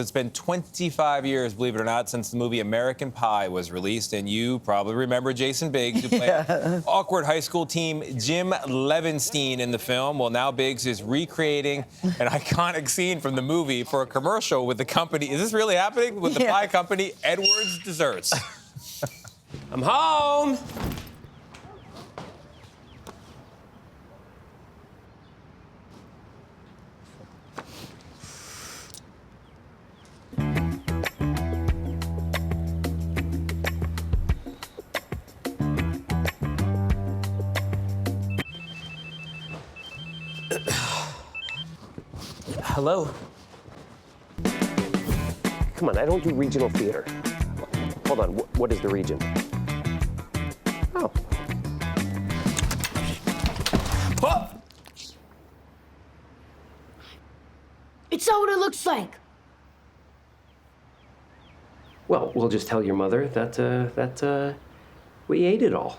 It's been 25 years, believe it or not, since the movie American Pie was released, and you probably remember Jason Biggs, who played awkward high school team Jim Levenstein in the film. Well, now Biggs is recreating an iconic scene from the movie for a commercial with the company. Is this really happening? With the pie company, Edwards Desserts. I'm home. Hello? Come on, I don't do regional theater. Hold on, what is the region? Oh. Oh! It's not what it looks like. Well, we'll just tell your mother that we ate it all.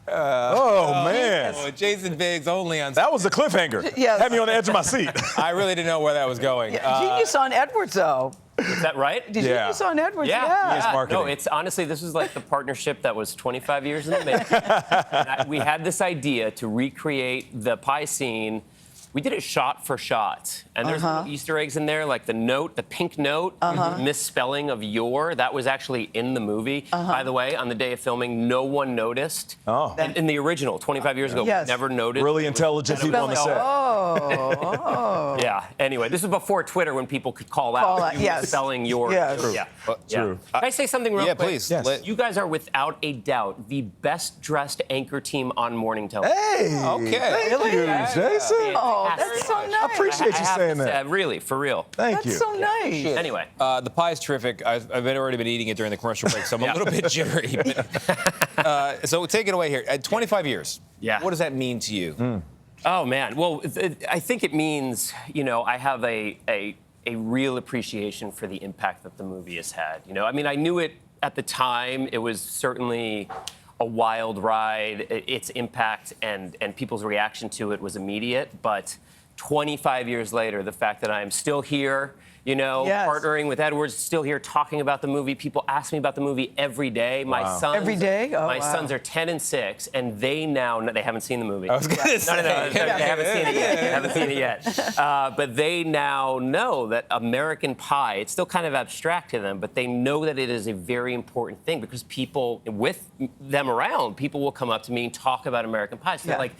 Man. Oh, Jason Biggs only on... That was a cliffhanger. Yes. Had me on the edge of my seat. I really didn't know where that was going. Genius on Edwards, though. Is that right? Genius on Edwards, Genius marketing. No, it's honestly, this was like the partnership that was 25 years in the making. We had this idea to recreate the pie scene. We did it shot for shot. And there's little Easter eggs in there, like the note, the pink note, misspelling of your. That was actually in the movie. By the way, on the day of filming, no one noticed. Oh. In the original, 25 years ago, Yes. never noticed. Really intelligent people on the set. Oh. Yeah, anyway, this is before Twitter when people could call out spelling your. Yes. True. Yeah. True. Can I say something real quick? Please. Yes. You guys are without a doubt the best dressed anchor team on morning television. Hey. Okay. Thank you, Jason. Oh, that's so nice. I appreciate you saying that. Really, for real. Thank you. That's so nice. Anyway. The pie's terrific. I've already been eating it during the commercial break, so I'm a little bit jittery. So take it away here. 25 years. Yeah. What does that mean to you? Oh, man. Well, I think it means, I have a real appreciation for the impact that the movie has had. I mean, I knew it at the time. It was certainly a wild ride. Its impact and people's reaction to it was immediate. But 25 years later, the fact that I am still here, partnering with Edwards, still here talking about the movie. People ask me about the movie every day. My sons, Every day? Oh, my sons are 10 and 6, and they haven't seen the movie. I was going to say. No, they haven't seen it yet. They haven't seen it yet. But they now know that American Pie, it's still kind of abstract to them, but they know that it is a very important thing because people, with them around, people will come up to me and talk about American Pie. So they're like,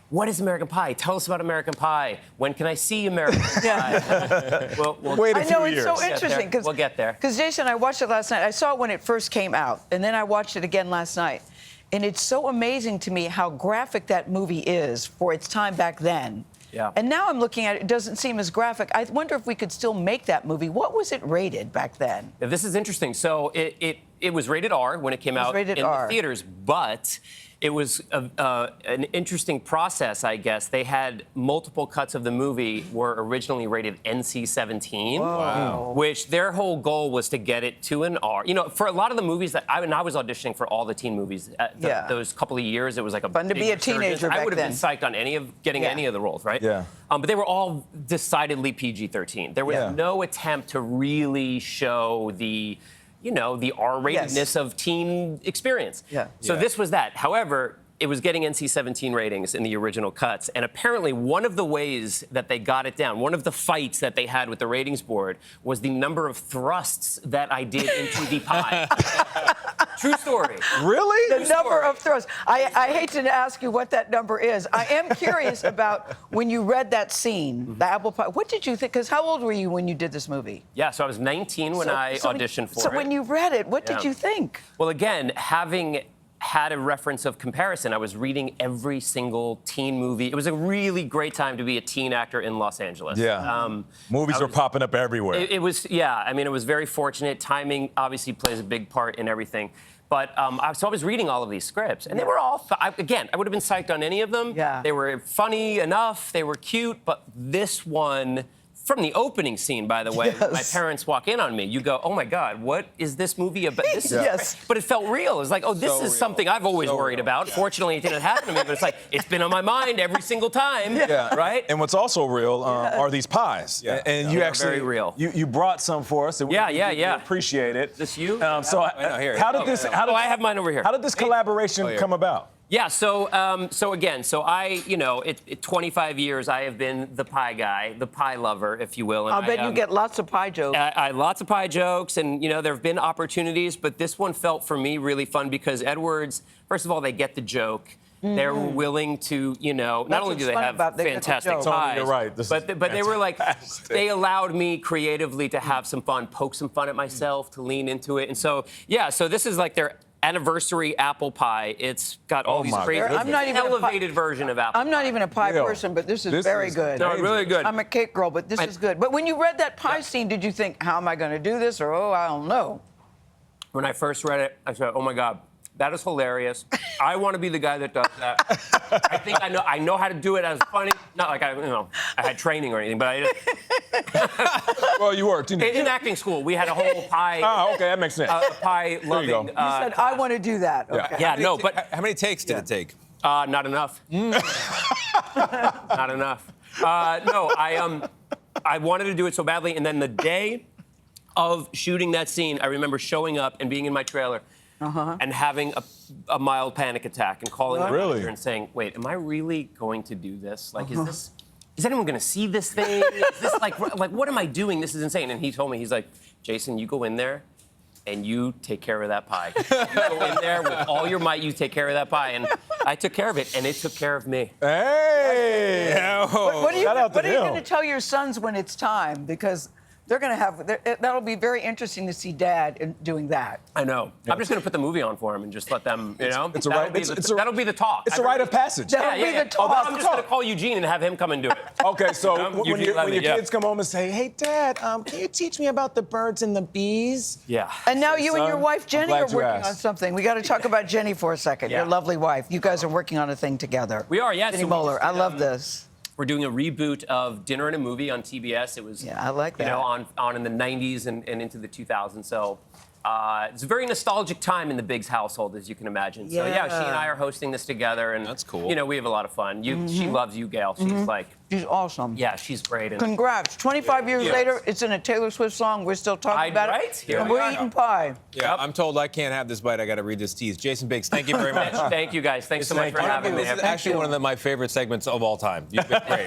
what is American Pie? Tell us about American Pie. When can I see American Pie? We'll Wait a I few know, years. it's so interesting. We'll get there. Because, Jason, I watched it last night. I saw it when it first came out, and then I watched it again last night. And it's so amazing to me how graphic that movie is for its time back then. Yeah. And now I'm looking at it, it doesn't seem as graphic. I wonder if we could still make that movie. What was it rated back then? Yeah, this is interesting. So it was rated R when it came out in the theaters, but it was an interesting process, I guess. They had multiple cuts of the movie were originally rated NC-17, which their whole goal was to get it to an R. For a lot of the movies that I was auditioning for all the teen movies. Those couple of years, it was like a fun to be a teenager back I would have then. been psyched on getting any of the roles, right? Yeah. But they were all decidedly PG-13. There was no attempt to really show the the R-ratedness of teen experience. So this was that. However, it was getting NC-17 ratings in the original cuts. And apparently one of the ways that they got it down, one of the fights that they had with the ratings board was the number of thrusts that I did into the pie. True story. Really? The number of throws. I hate to ask you what that number is. I am curious about when you read that scene, the apple pie. What did you think? Because how old were you when you did this movie? Yeah, so I was 19 when I auditioned for it. So when you read it, what did you think? Well, again, having had a reference of comparison, I was reading every single teen movie. It was a really great time to be a teen actor in Los Angeles. Yeah. Movies were popping up everywhere. It was, I mean, it was very fortunate. Timing obviously plays a big part in everything. But so I was reading all of these scripts, and they were all, again, I would have been psyched on any of them. Yeah. They were funny enough, they were cute, but this one from the opening scene, by the way, when my parents walk in on me, you go, oh my God, what is this movie about? This is Yes. But it felt real. It was like, oh, this is something I've always worried about. Fortunately, it didn't happen to me, but it's like, it's been on my mind every single time, right? And what's also real are these pies. Yeah. And you They're actually very real. You brought some for us. And we appreciate it. This you? So here. how did this? How did I have mine over here. How did this collaboration come about? Yeah, so I, 25 years I have been the pie guy, the pie lover, if you will. And I'll bet you get lots of pie jokes. I lots of pie jokes, and there have been opportunities, but this one felt for me really fun because Edwards, first of all, they get the joke. They're willing to, not only do they have fantastic pies, you're right. but they were like, they allowed me creatively to have some fun, poke some fun at myself, to lean into it, and so this is like their anniversary apple pie. It's got all these crazy. I'm not even elevated version of apple. I'm not even a pie person, but this is very good. No, really good. I'm a cake girl, but this is good. But when you read that pie scene, did you think, how am I going to do this? Or, oh, I don't know. When I first read it, I said, oh my God, that is hilarious. I want to be the guy that does that. I think I know how to do it as funny. Not like I had training or anything, but I didn't. Well, you worked, didn't you? In acting school, we had a whole pie. Oh, okay, that makes sense. Pie loving. go. You said, I want to do that. Okay. Yeah, no, but How many takes did it take? not enough. Not enough. No, I wanted to do it so badly, and then the day of shooting that scene, I remember showing up and being in my trailer. And having a mild panic attack and calling my manager and saying, wait, am I really going to do this? Like, is anyone going to see this thing? Is this like, what am I doing? This is insane. And he told me, he's like, Jason, you go in there and you take care of that pie. You go in there with all your might, you take care of that pie. And I took care of it, and it took care of me. Hey! What are you Shout out to going to him. tell your sons when it's time? Because they're going to have, that'll be very interesting to see Dad doing that. I know. I'm just going to put the movie on for him and just let them, It's a right. That'll be the talk. It's a rite of passage. That'll be the talk. I'm just going to call Eugene and have him come and do it. Okay, so when Eugene your Levy, kids come home and say, "Hey, Dad, can you teach me about the birds and the bees?" Yeah. And now you and your wife Jenny glad are you working asked. on something. We got to talk about Jenny for a second. Yeah. Your lovely wife. You guys are working on a thing together. We are, yeah. Jenny So Moeller. I love this. We're doing a reboot of Dinner and a Movie on TBS. It was, I like that. on in the 90s and into the 2000s. So it's a very nostalgic time in the Biggs household, as you can imagine. So yeah, she and I are hosting this together, and that's cool. We have a lot of fun. She loves you, Gayle. She's like, She's awesome. yeah, she's great. And Congrats. 25 years later, it's in a Taylor Swift song. We're still talking about right? it. Here And we we're are. eating pie. Yeah, I'm told I can't have this bite. I got to read this tease. Jason Biggs, thank you very much. Thank you, guys. Thanks so much for having me. This is actually one of my favorite segments of all time. You've been great.